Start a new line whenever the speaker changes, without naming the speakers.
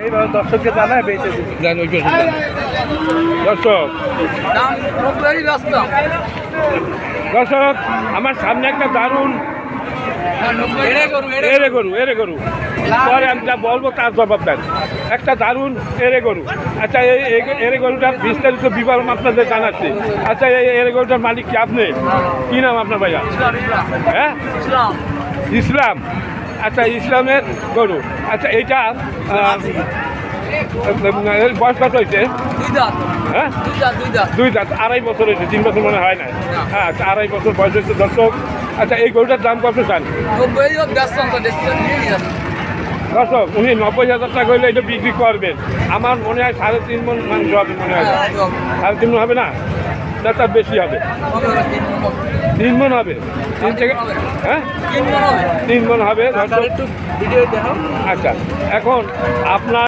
এইভাবে দর্শককে জানায় বেঁচে
দর্শক দর্শক আমার সামনে একটা দারুণ এরে গরু পরে আমি যা বলবো তার জবাব দেন। একটা দারুণ এরে গরু। আচ্ছা এই এরে গরুটার বিস্তারিত বিবরণ আপনাদের জানাচ্ছি। আচ্ছা এই এরে গরুটার মালিক কি আপনি? কি নাম আপনার ভাইয়া? হ্যাঁ, ইসলাম। আচ্ছা ইসলামের গরু। আচ্ছা এইটা বয়স কত হয়েছে? হ্যাঁ, 2 দাঁত। 2.5 বছর হয়েছে, 3 বছর মনে হয় না। হ্যাঁ, 2.5 বছর বয়স হয়েছে দর্শক। আচ্ছা এই গরুটার দাম কত চান? দর্শক উনি 90,000 টাকা হইলে এটা বিক্রি করবেন। আমার মনে হয় 3.5 মণ মাংস হবে মনে হয়। 3.5 মণ হবে না, তার বেশি হবে। 3 মণ হবে। 3 থেকে হ্যাঁ 3 মণ হবে। আচ্ছা এখন আপনার